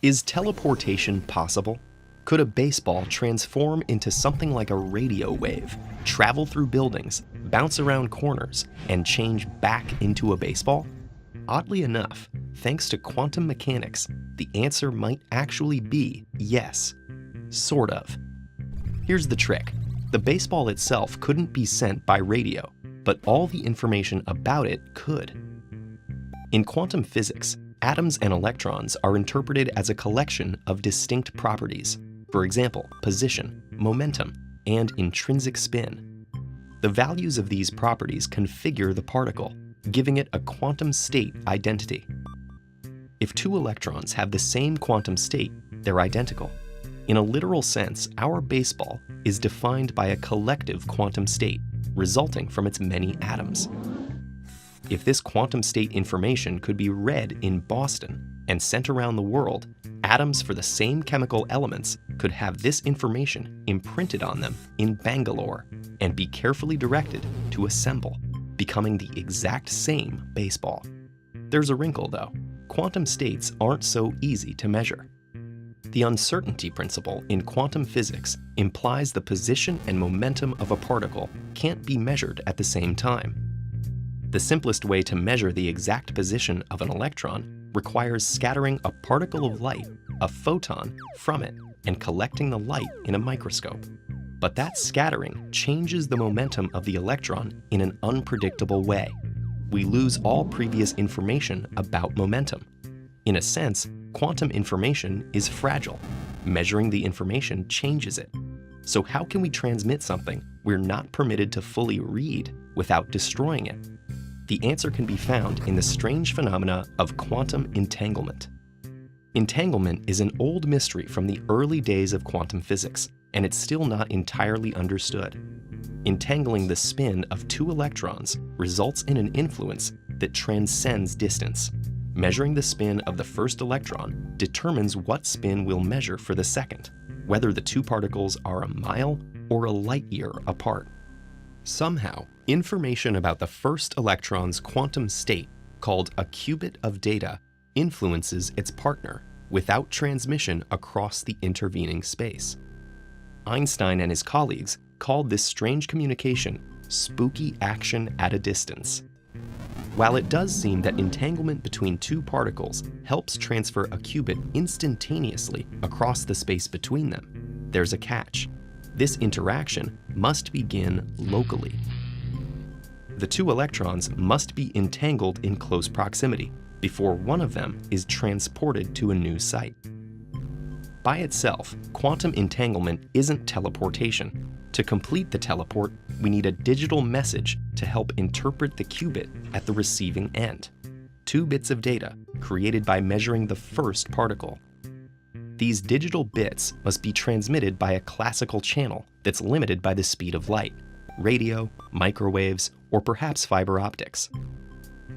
Is teleportation possible? Could a baseball transform into something like a radio wave, travel through buildings, bounce around corners, and change back into a baseball? Oddly enough, thanks to quantum mechanics, the answer might actually be yes. Sort of. Here's the trick. The baseball itself couldn't be sent by radio, but all the information about it could. In quantum physics, atoms and electrons are interpreted as a collection of distinct properties. For example, position, momentum, and intrinsic spin. The values of these properties configure the particle, giving it a quantum state identity. If two electrons have the same quantum state, they're identical. In a literal sense, our baseball is defined by a collective quantum state, resulting from its many atoms. If this quantum state information could be read in Boston and sent around the world, atoms for the same chemical elements could have this information imprinted on them in Bangalore and be carefully directed to assemble, becoming the exact same baseball. There's a wrinkle though. Quantum states aren't so easy to measure. The uncertainty principle in quantum physics implies the position and momentum of a particle can't be measured at the same time. The simplest way to measure the exact position of an electron requires scattering a particle of light, a photon, from it and collecting the light in a microscope. But that scattering changes the momentum of the electron in an unpredictable way. We lose all previous information about momentum. In a sense, quantum information is fragile. Measuring the information changes it. So how can we transmit something we're not permitted to fully read without destroying it? The answer can be found in the strange phenomena of quantum entanglement. Entanglement is an old mystery from the early days of quantum physics, and it's still not entirely understood. Entangling the spin of two electrons results in an influence that transcends distance. Measuring the spin of the first electron determines what spin we'll measure for the second, whether the two particles are a mile or a light year apart. Somehow, information about the first electron's quantum state, called a qubit of data, influences its partner without transmission across the intervening space. Einstein and his colleagues called this strange communication spooky action at a distance. While it does seem that entanglement between two particles helps transfer a qubit instantaneously across the space between them, there's a catch. This interaction must begin locally. The two electrons must be entangled in close proximity before one of them is transported to a new site. By itself, quantum entanglement isn't teleportation. To complete the teleport, we need a digital message to help interpret the qubit at the receiving end. 2 bits of data created by measuring the first particle. These digital bits must be transmitted by a classical channel that's limited by the speed of light, radio, microwaves, or perhaps fiber optics.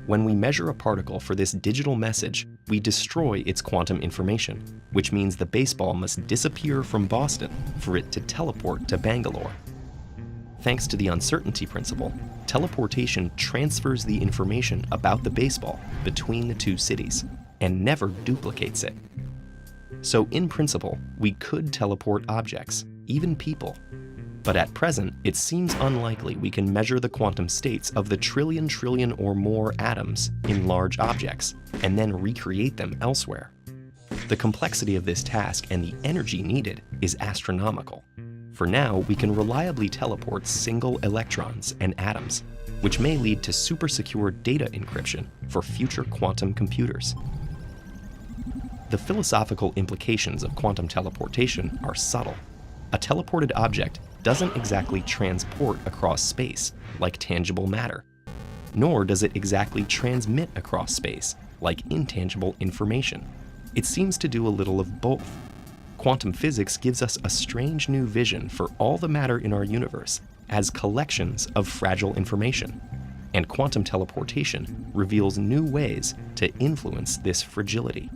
When we measure a particle for this digital message, we destroy its quantum information, which means the baseball must disappear from Boston for it to teleport to Bangalore. Thanks to the uncertainty principle, teleportation transfers the information about the baseball between the two cities and never duplicates it. So in principle, we could teleport objects, even people. But at present, it seems unlikely we can measure the quantum states of the trillion or more atoms in large objects and then recreate them elsewhere. The complexity of this task and the energy needed is astronomical. For now, we can reliably teleport single electrons and atoms, which may lead to super secure data encryption for future quantum computers. The philosophical implications of quantum teleportation are subtle. A teleported object doesn't exactly transport across space like tangible matter, nor does it exactly transmit across space like intangible information. It seems to do a little of both. Quantum physics gives us a strange new vision for all the matter in our universe as collections of fragile information, and quantum teleportation reveals new ways to influence this fragility.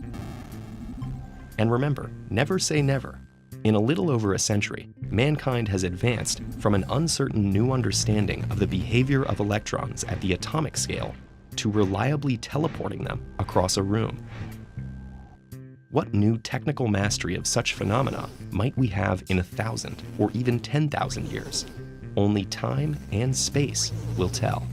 And remember, never say never. In a little over a century, mankind has advanced from an uncertain new understanding of the behavior of electrons at the atomic scale to reliably teleporting them across a room. What new technical mastery of such phenomena might we have in 1,000 or even 10,000 years? Only time and space will tell.